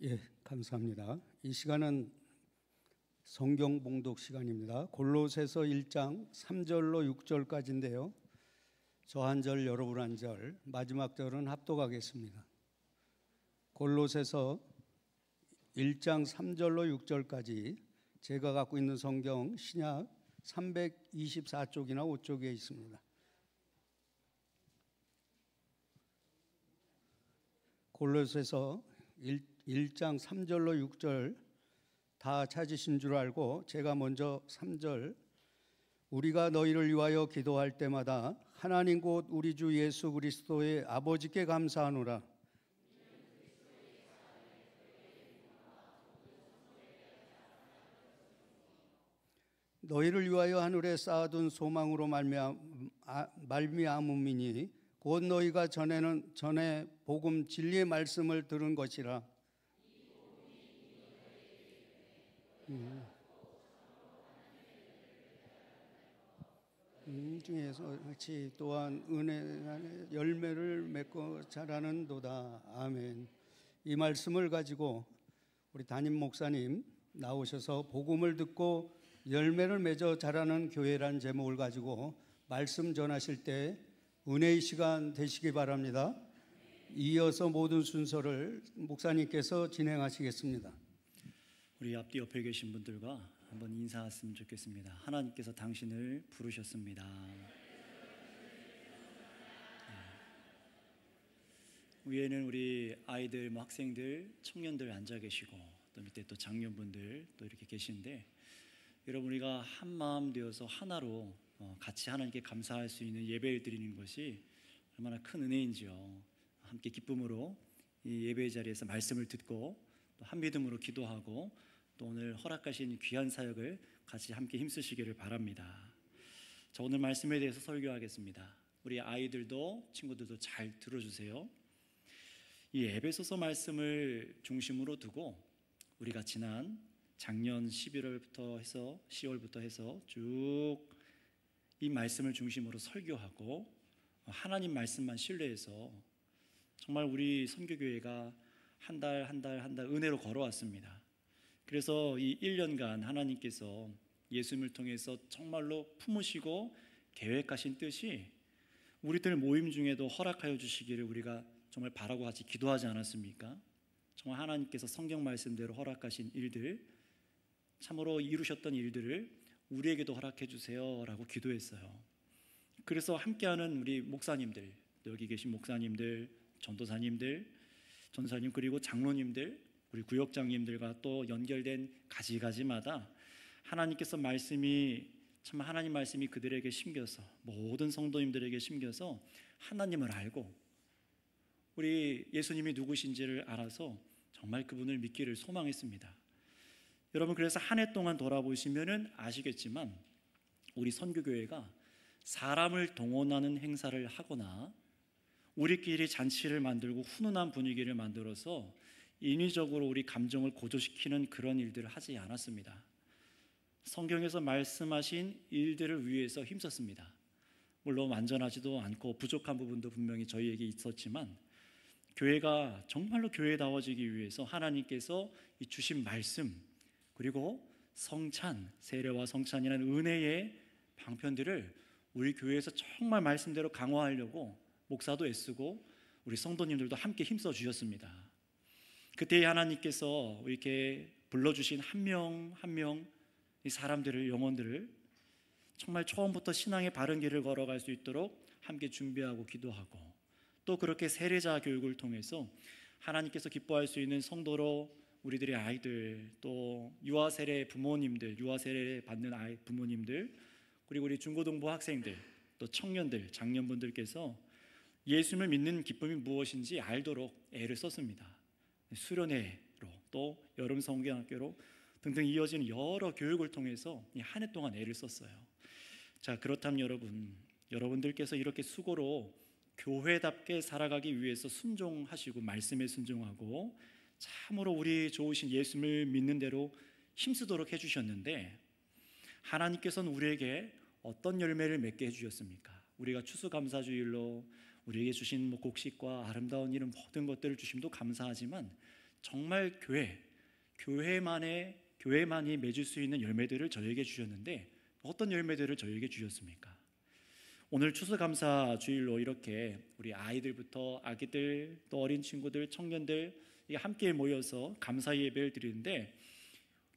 예, 감사합니다. 이 시간은 성경 봉독 시간입니다. 골로새서 1장 3절로 6절까지인데요. 저 한 절, 여러분 한 절, 마지막 절은 합독하겠습니다. 골로새서 1장 3절로 6절까지 제가 갖고 있는 성경 신약 324쪽이나 5쪽에 있습니다. 골로새서 1장 3절로 6절 다 찾으신 줄 알고 제가 먼저 3절, 우리가 너희를 위하여 기도할 때마다 하나님 곧 우리 주 예수 그리스도의 아버지께 감사하노라. 너희를 위하여 하늘에 쌓아둔 소망으로 말미암음이니 곧 너희가 전에 복음 진리의 말씀을 들은 것이라. 중에서 같이 또한 은혜 열매를 맺고 자라는도다. 아멘. 이 말씀을 가지고 우리 담임 목사님 나오셔서 복음을 듣고 열매를 맺어 자라는 교회라는 제목을 가지고 말씀 전하실 때 은혜의 시간 되시기 바랍니다. 이어서 모든 순서를 목사님께서 진행하시겠습니다. 우리 앞뒤 옆에 계신 분들과 한번 인사했으면 좋겠습니다. 하나님께서 당신을 부르셨습니다. 위에는 우리 아이들, 학생들, 청년들 앉아 계시고 또 밑에 또 장년분들 또 이렇게 계신데, 여러분 우리가 한 마음 되어서 하나로 같이 하나님께 감사할 수 있는 예배를 드리는 것이 얼마나 큰 은혜인지요. 함께 기쁨으로 이 예배의 자리에서 말씀을 듣고 또 한 믿음으로 기도하고 또 오늘 허락하신 귀한 사역을 같이 함께 힘쓰시기를 바랍니다. 자, 오늘 말씀에 대해서 설교하겠습니다. 우리 아이들도 친구들도 잘 들어주세요. 이 에베소서 말씀을 중심으로 두고 우리가 지난 작년 11월부터 해서 10월부터 해서 쭉 이 말씀을 중심으로 설교하고 하나님 말씀만 신뢰해서 정말 우리 선교교회가 한 달 은혜로 걸어왔습니다. 그래서 이 1년간 하나님께서 예수님을 통해서 정말로 품으시고 계획하신 뜻이 우리들 모임 중에도 허락하여 주시기를 우리가 정말 바라고 같이 기도하지 않았습니까? 정말 하나님께서 성경 말씀대로 허락하신 일들, 참으로 이루셨던 일들을 우리에게도 허락해 주세요 라고 기도했어요. 그래서 함께하는 우리 목사님들, 여기 계신 목사님들, 전도사님 그리고 장로님들, 우리 구역장님들과 또 연결된 가지가지마다 하나님께서 하나님 말씀이 그들에게 심겨서, 모든 성도님들에게 심겨서 하나님을 알고 우리 예수님이 누구신지를 알아서 정말 그분을 믿기를 소망했습니다. 여러분, 그래서 한 해 동안 돌아보시면 아시겠지만 우리 선교교회가 사람을 동원하는 행사를 하거나 우리끼리 잔치를 만들고 훈훈한 분위기를 만들어서 인위적으로 우리 감정을 고조시키는 그런 일들을 하지 않았습니다. 성경에서 말씀하신 일들을 위해서 힘썼습니다. 물론 완전하지도 않고 부족한 부분도 분명히 저희에게 있었지만 교회가 정말로 교회다워지기 위해서 하나님께서 주신 말씀, 그리고 성찬, 세례와 성찬이라는 은혜의 방편들을 우리 교회에서 정말 말씀대로 강화하려고 목사도 애쓰고 우리 성도님들도 함께 힘써 주셨습니다. 그때 하나님께서 이렇게 불러주신 한 명 한 명 이 사람들을, 영혼들을 정말 처음부터 신앙의 바른 길을 걸어갈 수 있도록 함께 준비하고 기도하고, 또 그렇게 세례자 교육을 통해서 하나님께서 기뻐할 수 있는 성도로 우리들의 아이들, 또 유아 세례 부모님들, 유아 세례 받는 아이 부모님들, 그리고 우리 중고등부 학생들, 또 청년들, 장년분들께서 예수님을 믿는 기쁨이 무엇인지 알도록 애를 썼습니다. 수련회로 또 여름 성경학교로 등등 이어지는 여러 교육을 통해서 한 해 동안 애를 썼어요. 자, 그렇다면 여러분들께서 이렇게 수고로 교회답게 살아가기 위해서 순종하시고 말씀에 순종하고 참으로 우리 좋으신 예수님을 믿는 대로 힘쓰도록 해주셨는데, 하나님께서는 우리에게 어떤 열매를 맺게 해주셨습니까? 우리가 추수감사주일로 우리에게 주신 곡식과 아름다운 이런 모든 것들을 주심도 감사하지만 정말 교회만이 맺을 수 있는 열매들을 저에게 주셨는데 어떤 열매들을 저에게 주셨습니까? 오늘 추수감사 주일로 이렇게 우리 아이들부터 아기들 또 어린 친구들, 청년들 함께 모여서 감사 예배를 드리는데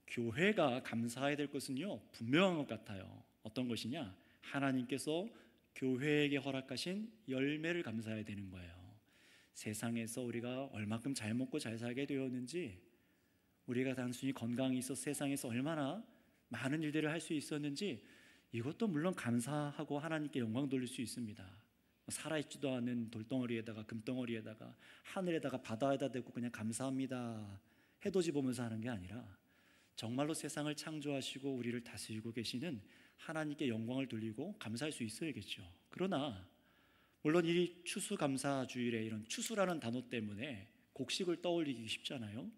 교회가 감사해야 될 것은요 분명한 것 같아요. 어떤 것이냐? 하나님께서 교회에게 허락하신 열매를 감사해야 되는 거예요. 세상에서 우리가 얼마큼 잘 먹고 잘 살게 되었는지, 우리가 단순히 건강이 있어 세상에서 얼마나 많은 일들을 할 수 있었는지 이것도 물론 감사하고 하나님께 영광 돌릴 수 있습니다. 살아있지도 않은 돌덩어리에다가 금덩어리에다가 하늘에다가 바다에다 대고 그냥 감사합니다 해돋이 보면서 하는 게 아니라 정말로 세상을 창조하시고 우리를 다스리고 계시는 하나님께 영광을 돌리고 감사할 수 있어야겠죠. 그러나 물론 이 추수감사주일에 이런 추수라는 단어 때문에 곡식을 떠올리기 쉽잖아요.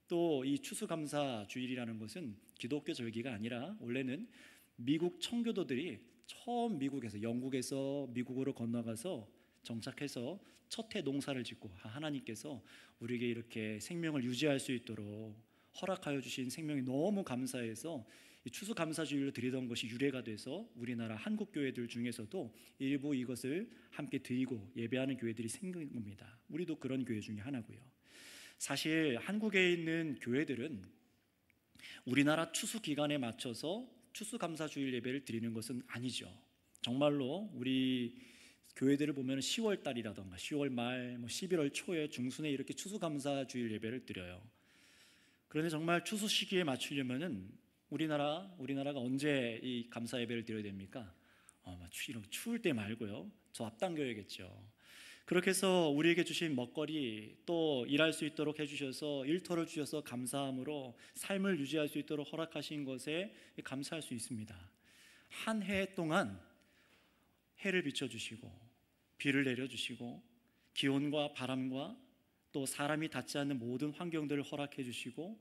또 이 추수감사주일이라는 것은 기독교 절기가 아니라 원래는 미국 청교도들이 처음 미국에서 영국에서 미국으로 건너가서 정착해서 첫 해 농사를 짓고 하나님께서 우리에게 이렇게 생명을 유지할 수 있도록 허락하여 주신 생명이 너무 감사해서 이 추수감사주일로 드리던 것이 유래가 돼서 우리나라 한국 교회들 중에서도 일부 이것을 함께 드리고 예배하는 교회들이 생긴 겁니다. 우리도 그런 교회 중에 하나고요. 사실 한국에 있는 교회들은 우리나라 추수 기간에 맞춰서 추수감사주일 예배를 드리는 것은 아니죠. 정말로 우리 교회들을 보면 10월 달이라던가 10월 말, 11월 초에 중순에 이렇게 추수감사주일 예배를 드려요. 그런데 정말 추수 시기에 맞추려면은 우리나라가 언제 이 감사 예배를 드려야 됩니까? 이런 추울 때 말고요. 저 앞당겨야겠죠. 그렇게 해서 우리에게 주신 먹거리 또 일할 수 있도록 해주셔서 일터를 주셔서 감사함으로 삶을 유지할 수 있도록 허락하신 것에 감사할 수 있습니다. 한 해 동안 해를 비춰주시고 비를 내려주시고 기온과 바람과 또 사람이 닿지 않는 모든 환경들을 허락해 주시고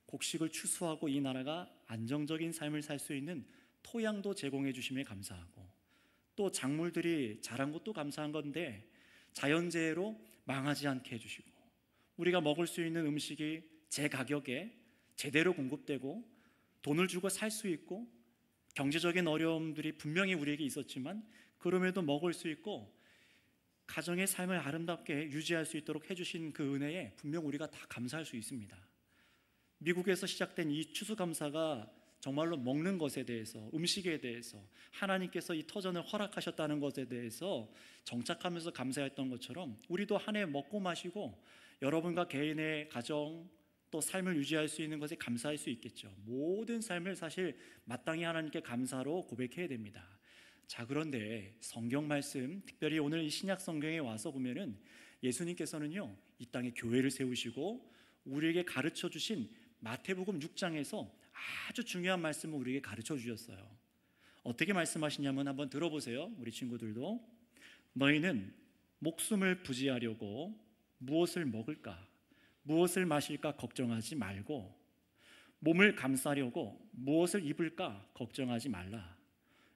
곡식을 추수하고 이 나라가 안정적인 삶을 살 수 있는 토양도 제공해 주심에 감사하고 또 작물들이 자란 것도 감사한 건데 자연재해로 망하지 않게 해주시고 우리가 먹을 수 있는 음식이 제 가격에 제대로 공급되고 돈을 주고 살 수 있고 경제적인 어려움들이 분명히 우리에게 있었지만 그럼에도 먹을 수 있고 가정의 삶을 아름답게 유지할 수 있도록 해주신 그 은혜에 분명 우리가 다 감사할 수 있습니다. 미국에서 시작된 이 추수감사가 정말로 먹는 것에 대해서 음식에 대해서 하나님께서 이 터전을 허락하셨다는 것에 대해서 정착하면서 감사했던 것처럼 우리도 한 해 먹고 마시고 여러분과 개인의 가정 또 삶을 유지할 수 있는 것에 감사할 수 있겠죠. 모든 삶을 사실 마땅히 하나님께 감사로 고백해야 됩니다. 자, 그런데 성경 말씀 특별히 오늘 이 신약 성경에 와서 보면은 예수님께서는요 이 땅에 교회를 세우시고 우리에게 가르쳐 주신 마태복음 6장에서 아주 중요한 말씀을 우리에게 가르쳐 주셨어요. 어떻게 말씀하시냐면 한번 들어보세요. 우리 친구들도 너희는 목숨을 부지하려고 무엇을 먹을까 무엇을 마실까 걱정하지 말고 몸을 감싸려고 무엇을 입을까 걱정하지 말라.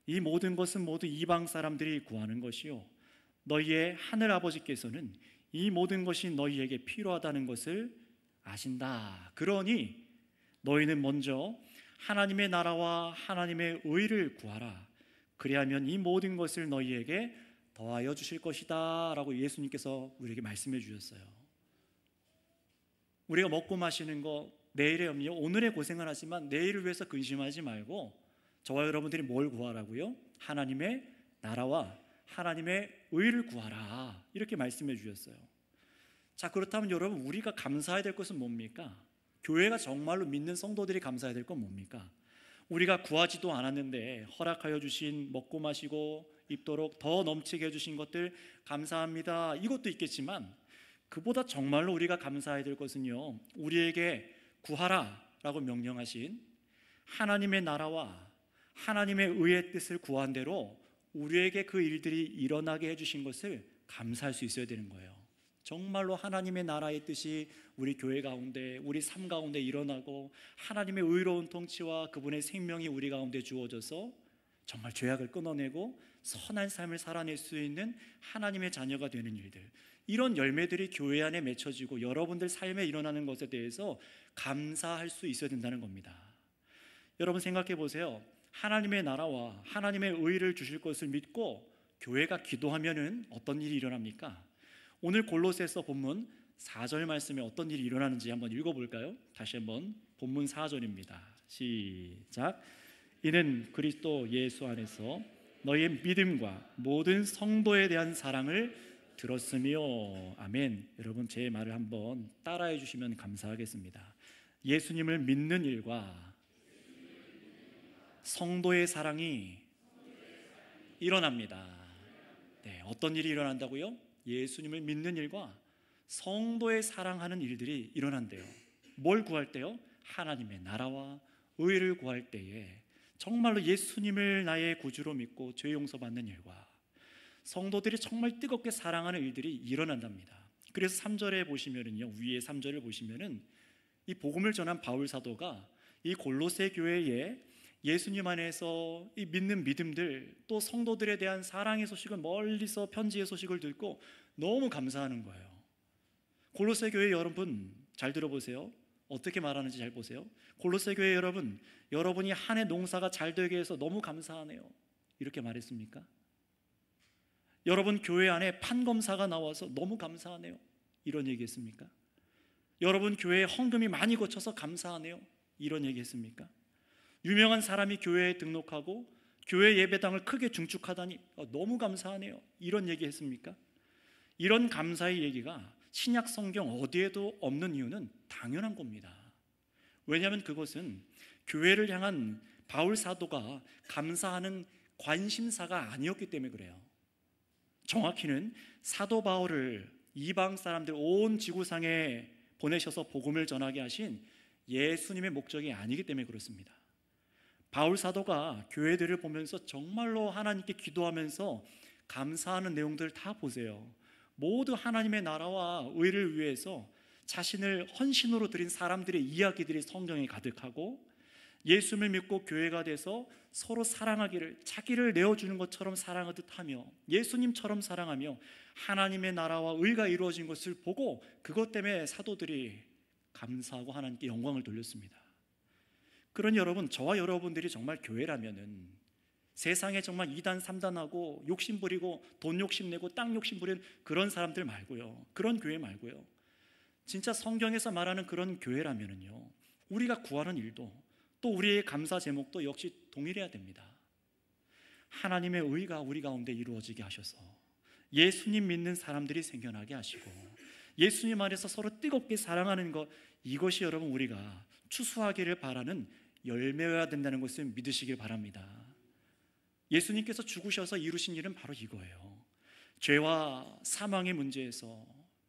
이 모든 것은 모두 이방 사람들이 구하는 것이요 너희의 하늘 아버지께서는 이 모든 것이 너희에게 필요하다는 것을 아신다. 그러니 너희는 먼저 하나님의 나라와 하나님의 의를 구하라. 그리하면 이 모든 것을 너희에게 더하여 주실 것이다 라고 예수님께서 우리에게 말씀해 주셨어요. 우리가 먹고 마시는 거 내일의 염려, 오늘의 고생을 하지만 내일을 위해서 근심하지 말고 저와 여러분들이 뭘 구하라고요? 하나님의 나라와 하나님의 의를 구하라 이렇게 말씀해 주셨어요. 자, 그렇다면 여러분 우리가 감사해야 될 것은 뭡니까? 교회가 정말로 믿는 성도들이 감사해야 될 건 뭡니까? 우리가 구하지도 않았는데 허락하여 주신 먹고 마시고 입도록 더 넘치게 해주신 것들 감사합니다 이것도 있겠지만 그보다 정말로 우리가 감사해야 될 것은요 우리에게 구하라 라고 명령하신 하나님의 나라와 하나님의 의의 뜻을 구한 대로 우리에게 그 일들이 일어나게 해주신 것을 감사할 수 있어야 되는 거예요. 정말로 하나님의 나라의 뜻이 우리 교회 가운데 우리 삶 가운데 일어나고 하나님의 의로운 통치와 그분의 생명이 우리 가운데 주어져서 정말 죄악을 끊어내고 선한 삶을 살아낼 수 있는 하나님의 자녀가 되는 일들, 이런 열매들이 교회 안에 맺혀지고 여러분들 삶에 일어나는 것에 대해서 감사할 수 있어야 된다는 겁니다. 여러분 생각해 보세요. 하나님의 나라와 하나님의 의를 주실 것을 믿고 교회가 기도하면은 어떤 일이 일어납니까? 오늘 골로새서 본문 4절 말씀에 어떤 일이 일어나는지 한번 읽어볼까요? 다시 한번 본문 4절입니다. 시작. 이는 그리스도 예수 안에서 너희의 믿음과 모든 성도에 대한 사랑을 들었으며. 아멘. 여러분 제 말을 한번 따라해 주시면 감사하겠습니다. 예수님을 믿는 일과 성도의 사랑이 일어납니다. 네, 어떤 일이 일어난다고요? 예수님을 믿는 일과 성도의 사랑하는 일들이 일어난대요. 뭘 구할 때요? 하나님의 나라와 의를 구할 때에 정말로 예수님을 나의 구주로 믿고 죄 용서받는 일과 성도들이 정말 뜨겁게 사랑하는 일들이 일어난답니다. 그래서 3절에 보시면은요, 위에 3절을 보시면은 이 복음을 전한 바울 사도가 이 골로새 교회에 예수님 안에서 이 믿는 믿음들, 또 성도들에 대한 사랑의 소식을 멀리서 편지의 소식을 듣고 너무 감사하는 거예요. 골로새 교회 여러분 잘 들어보세요. 어떻게 말하는지 잘 보세요. 골로새 교회 여러분, 여러분이 한 해 농사가 잘 되게 해서 너무 감사하네요. 이렇게 말했습니까? 여러분 교회 안에 판검사가 나와서 너무 감사하네요. 이런 얘기했습니까? 여러분 교회에 헌금이 많이 거쳐서 감사하네요. 이런 얘기했습니까? 유명한 사람이 교회에 등록하고 교회 예배당을 크게 중축하다니 너무 감사하네요. 이런 얘기했습니까? 이런 감사의 얘기가 신약 성경 어디에도 없는 이유는 당연한 겁니다. 왜냐하면 그것은 교회를 향한 바울 사도가 감사하는 관심사가 아니었기 때문에 그래요. 정확히는 사도 바울을 이방 사람들 온 지구상에 보내셔서 복음을 전하게 하신 예수님의 목적이 아니기 때문에 그렇습니다. 바울 사도가 교회들을 보면서 정말로 하나님께 기도하면서 감사하는 내용들 다 보세요. 모두 하나님의 나라와 의를 위해서 자신을 헌신으로 드린 사람들의 이야기들이 성경에 가득하고, 예수를 믿고 교회가 돼서 서로 사랑하기를, 자기를 내어주는 것처럼 사랑하듯 하며 예수님처럼 사랑하며 하나님의 나라와 의가 이루어진 것을 보고 그것 때문에 사도들이 감사하고 하나님께 영광을 돌렸습니다. 그러니 여러분, 저와 여러분들이 정말 교회라면은 세상에 정말 2단 3단하고 욕심 부리고 돈 욕심 내고 땅 욕심 부리는 그런 사람들 말고요, 그런 교회 말고요, 진짜 성경에서 말하는 그런 교회라면은요, 우리가 구하는 일도 또 우리의 감사 제목도 역시 동일해야 됩니다. 하나님의 의가 우리 가운데 이루어지게 하셔서 예수님 믿는 사람들이 생겨나게 하시고 예수님 안에서 서로 뜨겁게 사랑하는 것, 이것이 여러분 우리가 추수하기를 바라는 열매여야 된다는 것을 믿으시길 바랍니다. 예수님께서 죽으셔서 이루신 일은 바로 이거예요. 죄와 사망의 문제에서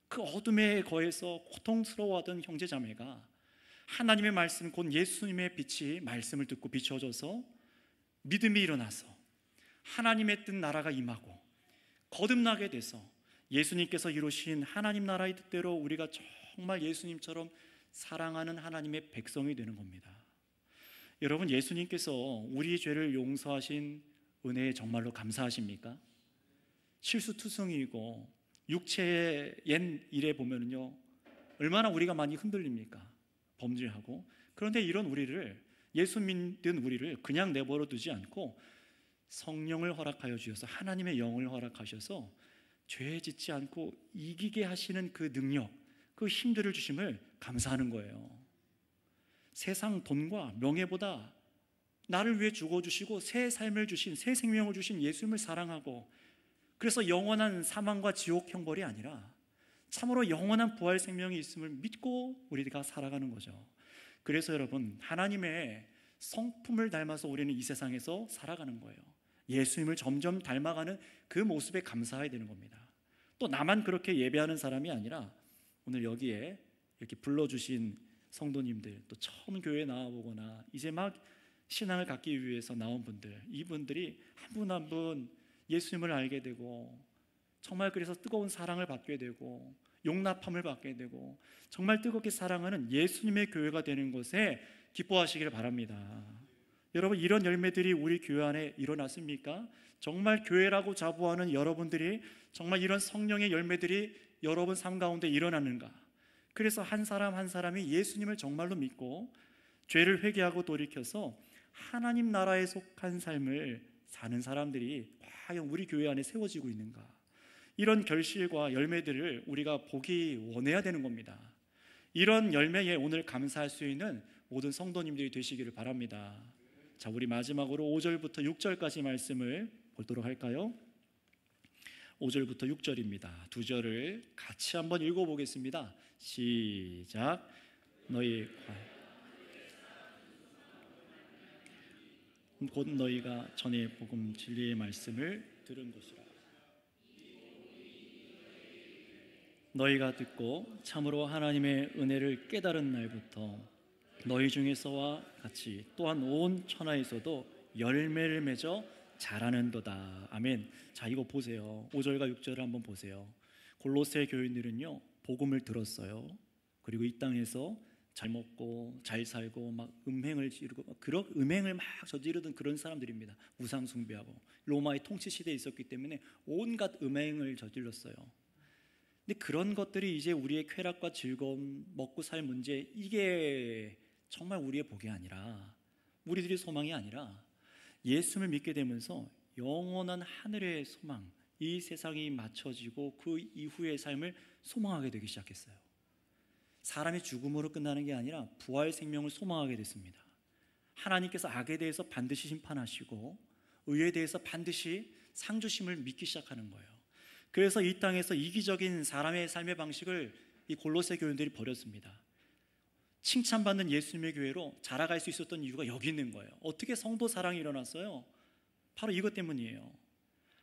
그 어둠에 거해서 고통스러워하던 형제자매가 하나님의 말씀, 곧 예수님의 빛이 말씀을 듣고 비춰져서 믿음이 일어나서 하나님의 뜻 나라가 임하고 거듭나게 돼서 예수님께서 이루신 하나님 나라의 뜻대로 우리가 정말 예수님처럼 사랑하는 하나님의 백성이 되는 겁니다. 여러분, 예수님께서 우리 죄를 용서하신 은혜에 정말로 감사하십니까? 실수투성이고 육체의 옛 일에 보면요, 얼마나 우리가 많이 흔들립니까? 범죄하고. 그런데 이런 우리를, 예수 믿는 우리를 그냥 내버려 두지 않고 성령을 허락하여 주셔서, 하나님의 영을 허락하셔서 죄 짓지 않고 이기게 하시는 그 능력, 그 힘들을 주심을 감사하는 거예요. 세상 돈과 명예보다 나를 위해 죽어주시고 새 삶을 주신, 새 생명을 주신 예수님을 사랑하고, 그래서 영원한 사망과 지옥 형벌이 아니라 참으로 영원한 부활 생명이 있음을 믿고 우리가 살아가는 거죠. 그래서 여러분, 하나님의 성품을 닮아서 우리는 이 세상에서 살아가는 거예요. 예수님을 점점 닮아가는 그 모습에 감사해야 되는 겁니다. 또 나만 그렇게 예배하는 사람이 아니라 오늘 여기에 이렇게 불러주신 성도님들, 또 처음 교회에 나와보거나 이제 막 신앙을 갖기 위해서 나온 분들, 이분들이 한 분 한 분 예수님을 알게 되고 정말 그래서 뜨거운 사랑을 받게 되고 용납함을 받게 되고 정말 뜨겁게 사랑하는 예수님의 교회가 되는 것에 기뻐하시길 바랍니다. 여러분, 이런 열매들이 우리 교회 안에 일어났습니까? 정말 교회라고 자부하는 여러분들이 정말 이런 성령의 열매들이 여러분 삶 가운데 일어나는가? 그래서 한 사람 한 사람이 예수님을 정말로 믿고 죄를 회개하고 돌이켜서 하나님 나라에 속한 삶을 사는 사람들이 과연 우리 교회 안에 세워지고 있는가? 이런 결실과 열매들을 우리가 보기 원해야 되는 겁니다. 이런 열매에 오늘 감사할 수 있는 모든 성도님들이 되시기를 바랍니다. 자, 우리 마지막으로 5절부터 6절까지 말씀을 보도록 할까요? 5절부터 6절입니다. 두 절을 같이 한번 읽어보겠습니다. 시작. 너희 곧 너희가 전에 복음 진리의 말씀을 들은 것이라. 너희가 듣고 참으로 하나님의 은혜를 깨달은 날부터 너희 중에서와 같이 또한 온 천하에서도 열매를 맺어 자라는도다. 아멘. 자, 이거 보세요. 5절과 6절을 한번 보세요. 골로새 교인들은요, 복음을 들었어요. 그리고 이 땅에서 잘 먹고 잘 살고 막 음행을 지르고 그런 음행을 막 저지르던 그런 사람들입니다. 우상 숭배하고 로마의 통치 시대에 있었기 때문에 온갖 음행을 저질렀어요. 근데 그런 것들이 이제 우리의 쾌락과 즐거움, 먹고 살 문제, 이게 정말 우리의 복이 아니라, 우리들의 소망이 아니라 예수를 믿게 되면서 영원한 하늘의 소망, 이 세상이 맞춰지고 그 이후의 삶을 소망하게 되기 시작했어요. 사람이 죽음으로 끝나는 게 아니라 부활 생명을 소망하게 됐습니다. 하나님께서 악에 대해서 반드시 심판하시고 의에 대해서 반드시 상 주심을 믿기 시작하는 거예요. 그래서 이 땅에서 이기적인 사람의 삶의 방식을 이 골로새 교인들이 버렸습니다. 칭찬받는 예수님의 교회로 자라갈 수 있었던 이유가 여기 있는 거예요. 어떻게 성도 사랑이 일어났어요? 바로 이것 때문이에요.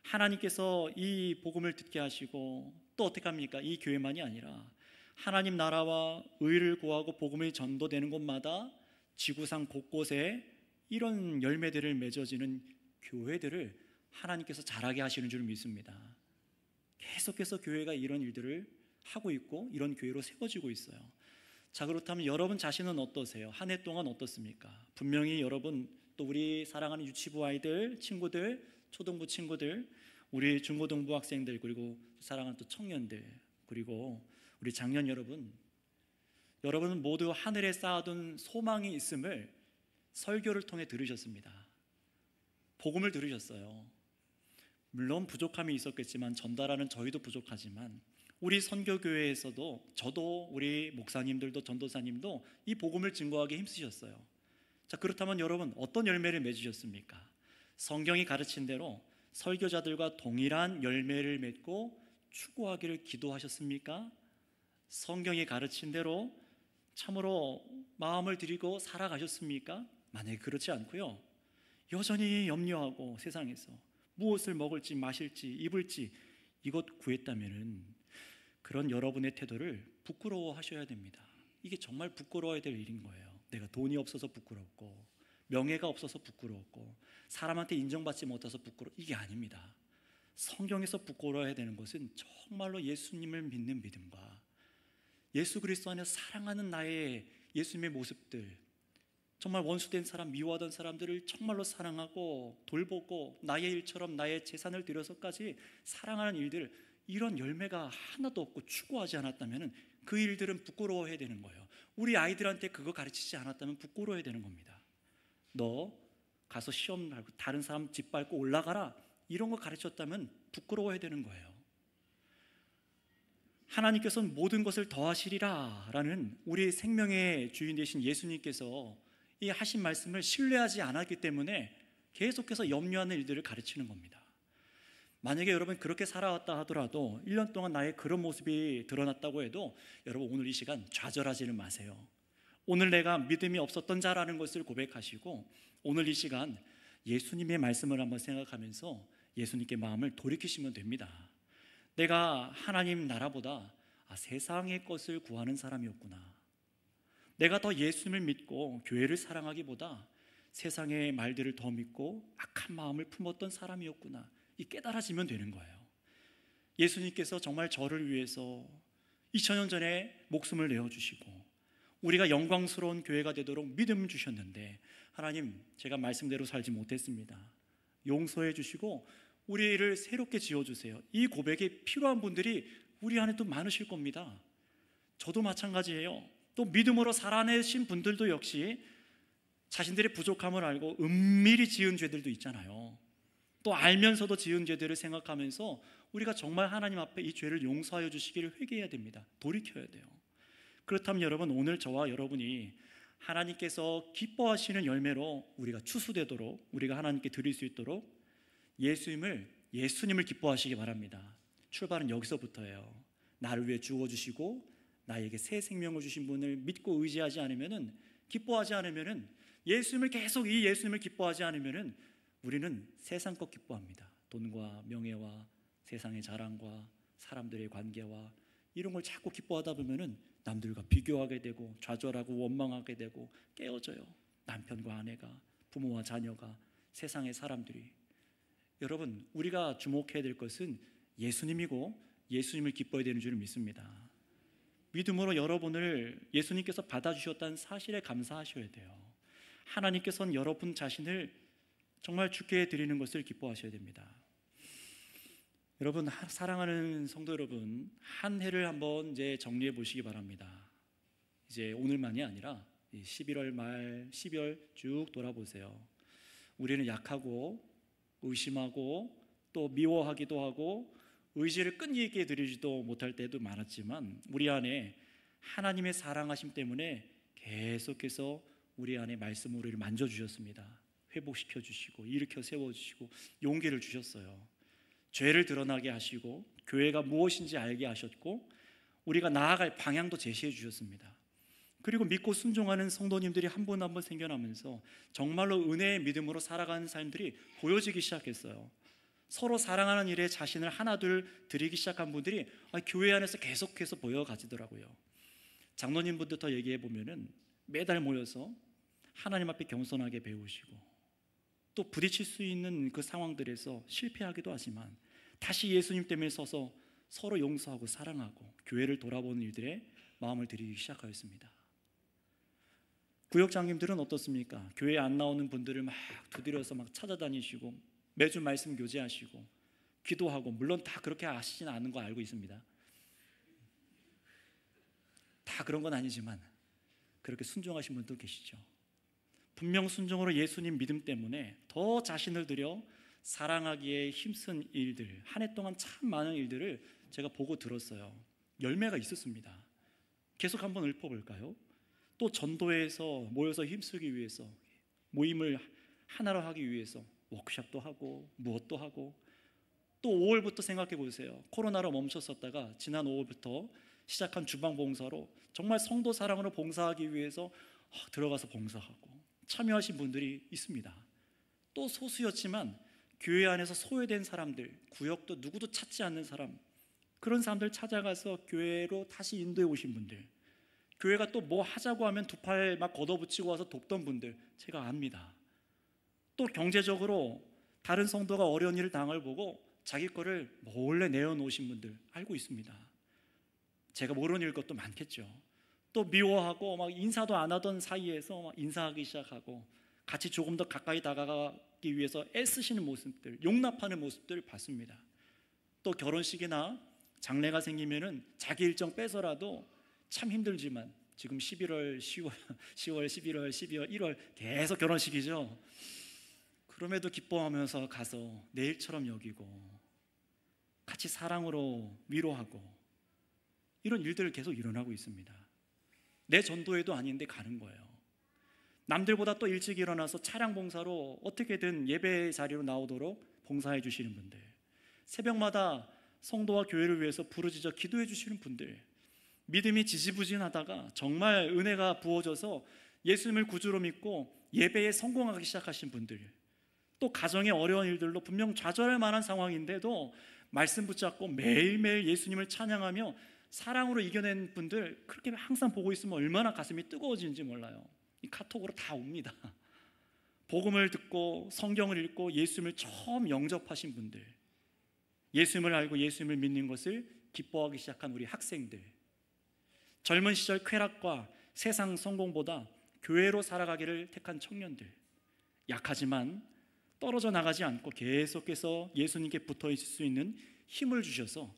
하나님께서 이 복음을 듣게 하시고 또 어떻게 합니까? 이 교회만이 아니라 하나님 나라와 의를 구하고 복음이 전도되는 곳마다 지구상 곳곳에 이런 열매들을 맺어지는 교회들을 하나님께서 자라게 하시는 줄 믿습니다. 계속해서 교회가 이런 일들을 하고 있고 이런 교회로 세워지고 있어요. 자, 그렇다면 여러분 자신은 어떠세요? 한 해 동안 어떻습니까? 분명히 여러분, 또 우리 사랑하는 유치부 아이들, 친구들, 초등부 친구들, 우리 중고등부 학생들, 그리고 사랑하는 또 청년들, 그리고 우리 장년 여러분은 모두 하늘에 쌓아둔 소망이 있음을 설교를 통해 들으셨습니다. 복음을 들으셨어요. 물론 부족함이 있었겠지만 전달하는 저희도 부족하지만 우리 선교교회에서도 저도 우리 목사님들도 전도사님도 이 복음을 증거하기 힘쓰셨어요. 자, 그렇다면 여러분 어떤 열매를 맺으셨습니까? 성경이 가르친 대로 설교자들과 동일한 열매를 맺고 추구하기를 기도하셨습니까? 성경이 가르친 대로 참으로 마음을 들이고 살아가셨습니까? 만약에 그렇지 않고요, 여전히 염려하고 세상에서 무엇을 먹을지 마실지 입을지 이것 구했다면은 그런 여러분의 태도를 부끄러워하셔야 됩니다. 이게 정말 부끄러워야 될 일인 거예요. 내가 돈이 없어서 부끄럽고 명예가 없어서 부끄럽고 사람한테 인정받지 못해서 부끄러워, 이게 아닙니다. 성경에서 부끄러워야 되는 것은 정말로 예수님을 믿는 믿음과 예수 그리스도 안에서 사랑하는 나의 예수님의 모습들, 정말 원수된 사람, 미워하던 사람들을 정말로 사랑하고 돌보고 나의 일처럼 나의 재산을 들여서까지 사랑하는 일들, 이런 열매가 하나도 없고 추구하지 않았다면 그 일들은 부끄러워해야 되는 거예요. 우리 아이들한테 그거 가르치지 않았다면 부끄러워해야 되는 겁니다. 너 가서 시험 말고 다른 사람 집 밟고 올라가라, 이런 거 가르쳤다면 부끄러워해야 되는 거예요. 하나님께서는 모든 것을 더하시리라 라는 우리 생명의 주인 되신 예수님께서 이 하신 말씀을 신뢰하지 않았기 때문에 계속해서 염려하는 일들을 가르치는 겁니다. 만약에 여러분 그렇게 살아왔다 하더라도 1년 동안 나의 그런 모습이 드러났다고 해도 여러분 오늘 이 시간 좌절하지는 마세요. 오늘 내가 믿음이 없었던 자라는 것을 고백하시고 오늘 이 시간 예수님의 말씀을 한번 생각하면서 예수님께 마음을 돌이키시면 됩니다. 내가 하나님 나라보다 세상의 것을 구하는 사람이었구나. 내가 더 예수님을 믿고 교회를 사랑하기보다 세상의 말들을 더 믿고 악한 마음을 품었던 사람이었구나. 이 깨달아지면 되는 거예요. 예수님께서 정말 저를 위해서 2000년 전에 목숨을 내어주시고 우리가 영광스러운 교회가 되도록 믿음 주셨는데 하나님, 제가 말씀대로 살지 못했습니다. 용서해 주시고 우리를 새롭게 지어주세요. 이 고백이 필요한 분들이 우리 안에도 많으실 겁니다. 저도 마찬가지예요. 또 믿음으로 살아내신 분들도 역시 자신들의 부족함을 알고 은밀히 지은 죄들도 있잖아요. 또 알면서도 지은 죄들을 생각하면서 우리가 정말 하나님 앞에 이 죄를 용서하여 주시기를 회개해야 됩니다. 돌이켜야 돼요. 그렇다면 여러분, 오늘 저와 여러분이 하나님께서 기뻐하시는 열매로 우리가 추수되도록, 우리가 하나님께 드릴 수 있도록 예수님을 기뻐하시기 바랍니다. 출발은 여기서부터예요. 나를 위해 죽어주시고 나에게 새 생명을 주신 분을 믿고 의지하지 않으면은, 기뻐하지 않으면은, 예수님을 기뻐하지 않으면은 우리는 세상 것 기뻐합니다. 돈과 명예와 세상의 자랑과 사람들의 관계와 이런 걸 자꾸 기뻐하다 보면은 남들과 비교하게 되고 좌절하고 원망하게 되고 깨어져요. 남편과 아내가, 부모와 자녀가, 세상의 사람들이. 여러분, 우리가 주목해야 될 것은 예수님이고 예수님을 기뻐해야 되는 줄 믿습니다. 믿음으로 여러분을 예수님께서 받아주셨다는 사실에 감사하셔야 돼요. 하나님께서는 여러분 자신을 정말 주께 드리는 것을 기뻐하셔야 됩니다. 여러분, 사랑하는 성도 여러분, 한 해를 한번 이제 정리해 보시기 바랍니다. 이제 오늘만이 아니라 11월 말, 12월 쭉 돌아보세요. 우리는 약하고 의심하고 또 미워하기도 하고 의지를 끈기있게 드리지도 못할 때도 많았지만, 우리 안에 하나님의 사랑하심 때문에 계속해서 우리 안에 말씀 우리를 만져주셨습니다. 회복시켜 주시고 일으켜 세워주시고 용기를 주셨어요. 죄를 드러나게 하시고 교회가 무엇인지 알게 하셨고 우리가 나아갈 방향도 제시해 주셨습니다. 그리고 믿고 순종하는 성도님들이 한 분 한 분 생겨나면서 정말로 은혜의 믿음으로 살아가는 삶들이 보여지기 시작했어요. 서로 사랑하는 일에 자신을 하나둘 드리기 시작한 분들이 교회 안에서 계속해서 보여가지더라고요. 장로님분부터 얘기해 보면은 매달 모여서 하나님 앞에 겸손하게 배우시고 또 부딪힐 수 있는 그 상황들에서 실패하기도 하지만 다시 예수님 때문에 서서 서로 용서하고 사랑하고 교회를 돌아보는 일들에 마음을 들이기 시작하였습니다. 구역장님들은 어떻습니까? 교회에 안 나오는 분들을 막 두드려서 막 찾아다니시고 매주 말씀 교제하시고 기도하고, 물론 다 그렇게 하시지는 않은 거 알고 있습니다. 다 그런 건 아니지만 그렇게 순종하신 분도 계시죠. 분명 순종으로 예수님 믿음 때문에 더 자신을 들여 사랑하기에 힘쓴 일들, 한 해 동안 참 많은 일들을 제가 보고 들었어요. 열매가 있었습니다. 계속 한번 읊어볼까요? 또 전도회에서 모여서 힘쓰기 위해서, 모임을 하나로 하기 위해서 워크숍도 하고 무엇도 하고, 또 5월부터 생각해 보세요. 코로나로 멈췄었다가 지난 5월부터 시작한 주방 봉사로 정말 성도 사랑으로 봉사하기 위해서 들어가서 봉사하고 참여하신 분들이 있습니다. 또 소수였지만 교회 안에서 소외된 사람들, 구역도 누구도 찾지 않는 사람, 그런 사람들 찾아가서 교회로 다시 인도해 오신 분들, 교회가 또 뭐 하자고 하면 두 팔 막 걷어붙이고 와서 돕던 분들 제가 압니다. 또 경제적으로 다른 성도가 어려운 일을 당할 보고 자기 거를 몰래 내어놓으신 분들 알고 있습니다. 제가 모르는 일 것도 많겠죠. 또 미워하고 막 인사도 안 하던 사이에서 막 인사하기 시작하고 같이 조금 더 가까이 다가가기 위해서 애쓰시는 모습들, 용납하는 모습들을 봤습니다. 또 결혼식이나 장례가 생기면은 자기 일정 빼서라도 참 힘들지만 지금 11월, 10월, 11월, 12월, 1월 계속 결혼식이죠. 그럼에도 기뻐하면서 가서 내일처럼 여기고 같이 사랑으로 위로하고 이런 일들을 계속 일어나고 있습니다. 내 전도회도 아닌데 가는 거예요. 남들보다 또 일찍 일어나서 차량 봉사로 어떻게든 예배 자리로 나오도록 봉사해 주시는 분들, 새벽마다 성도와 교회를 위해서 부르짖어 기도해 주시는 분들, 믿음이 지지부진하다가 정말 은혜가 부어져서 예수님을 구주로 믿고 예배에 성공하기 시작하신 분들, 또 가정의 어려운 일들로 분명 좌절할 만한 상황인데도 말씀 붙잡고 매일매일 예수님을 찬양하며 사랑으로 이겨낸 분들, 그렇게 항상 보고 있으면 얼마나 가슴이 뜨거워지는지 몰라요. 이 카톡으로 다 옵니다. 복음을 듣고 성경을 읽고 예수님을 처음 영접하신 분들, 예수님을 알고 예수님을 믿는 것을 기뻐하기 시작한 우리 학생들, 젊은 시절 쾌락과 세상 성공보다 교회로 살아가기를 택한 청년들, 약하지만 떨어져 나가지 않고 계속해서 예수님께 붙어 있을 수 있는 힘을 주셔서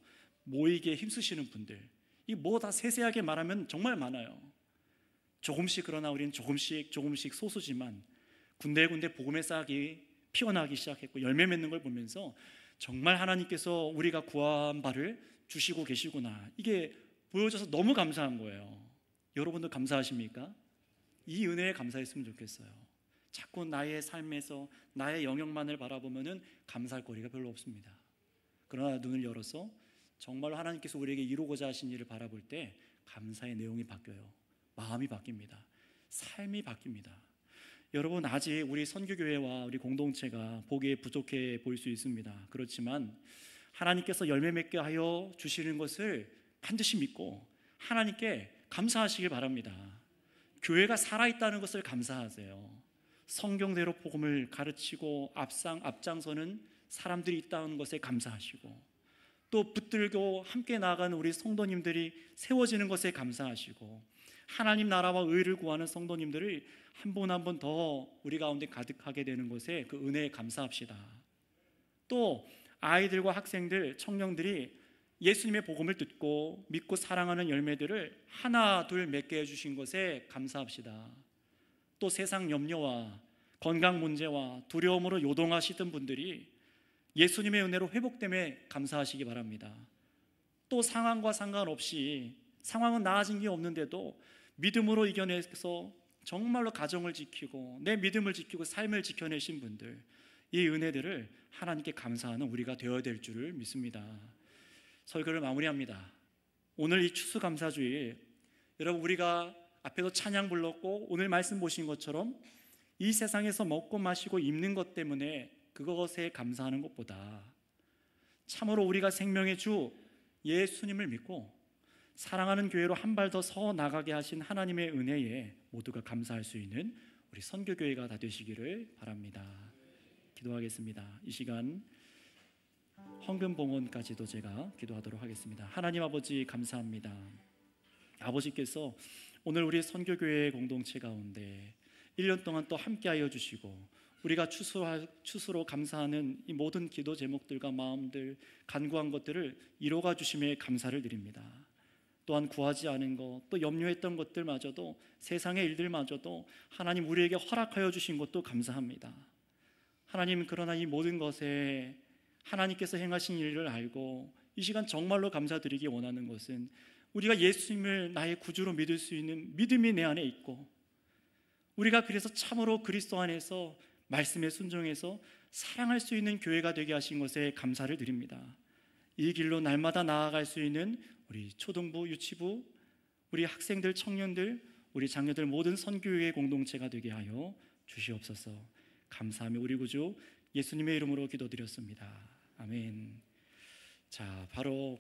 모이기에 힘쓰시는 분들, 이 뭐 다 세세하게 말하면 정말 많아요. 조금씩, 그러나 우리는 조금씩 소수지만 군데군데 복음의 싹이 피어나기 시작했고 열매 맺는 걸 보면서 정말 하나님께서 우리가 구한 바를 주시고 계시구나, 이게 보여져서 너무 감사한 거예요. 여러분도 감사하십니까? 이 은혜에 감사했으면 좋겠어요. 자꾸 나의 삶에서 나의 영역만을 바라보면은 감사할 거리가 별로 없습니다. 그러나 눈을 열어서 정말로 하나님께서 우리에게 이루고자 하신 일을 바라볼 때 감사의 내용이 바뀌어요. 마음이 바뀝니다. 삶이 바뀝니다. 여러분, 아직 우리 선교교회와 우리 공동체가 보기에 부족해 보일 수 있습니다. 그렇지만 하나님께서 열매 맺게 하여 주시는 것을 반드시 믿고 하나님께 감사하시길 바랍니다. 교회가 살아있다는 것을 감사하세요. 성경대로 복음을 가르치고 앞장서는 사람들이 있다는 것에 감사하시고, 또 붙들고 함께 나아가는 우리 성도님들이 세워지는 것에 감사하시고, 하나님 나라와 의를 구하는 성도님들을 한 분 한 분 더 우리 가운데 가득하게 되는 것에 그 은혜에 감사합시다. 또 아이들과 학생들, 청년들이 예수님의 복음을 듣고 믿고 사랑하는 열매들을 하나 둘 맺게 해주신 것에 감사합시다. 또 세상 염려와 건강 문제와 두려움으로 요동하시던 분들이 예수님의 은혜로 회복됨에 감사하시기 바랍니다. 또 상황과 상관없이, 상황은 나아진 게 없는데도 믿음으로 이겨내서 정말로 가정을 지키고 내 믿음을 지키고 삶을 지켜내신 분들, 이 은혜들을 하나님께 감사하는 우리가 되어야 될 줄을 믿습니다. 설교를 마무리합니다. 오늘 이 추수감사주일, 여러분, 우리가 앞에도 찬양 불렀고 오늘 말씀 보신 것처럼 이 세상에서 먹고 마시고 입는 것 때문에 그것에 감사하는 것보다 참으로 우리가 생명의 주 예수님을 믿고 사랑하는 교회로 한 발 더 서 나가게 하신 하나님의 은혜에 모두가 감사할 수 있는 우리 선교교회가 다 되시기를 바랍니다. 기도하겠습니다. 이 시간 헌금봉헌까지도 제가 기도하도록 하겠습니다. 하나님 아버지, 감사합니다. 아버지께서 오늘 우리 선교교회 공동체 가운데 1년 동안 또 함께하여 주시고 우리가 추수로 감사하는 이 모든 기도 제목들과 마음들, 간구한 것들을 이루어가 주심에 감사를 드립니다. 또한 구하지 않은 것, 또 염려했던 것들마저도, 세상의 일들마저도 하나님 우리에게 허락하여 주신 것도 감사합니다. 하나님, 그러나 이 모든 것에 하나님께서 행하신 일을 알고 이 시간 정말로 감사드리기 원하는 것은 우리가 예수님을 나의 구주로 믿을 수 있는 믿음이 내 안에 있고, 우리가 그래서 참으로 그리스도 안에서 말씀에 순종해서 사랑할 수 있는 교회가 되게 하신 것에 감사를 드립니다. 이 길로 날마다 나아갈 수 있는 우리 초등부, 유치부, 우리 학생들, 청년들, 우리 자녀들 모든 선교회 공동체가 되게 하여 주시옵소서. 감사하며 우리 구주 예수님의 이름으로 기도드렸습니다. 아멘. 자, 바로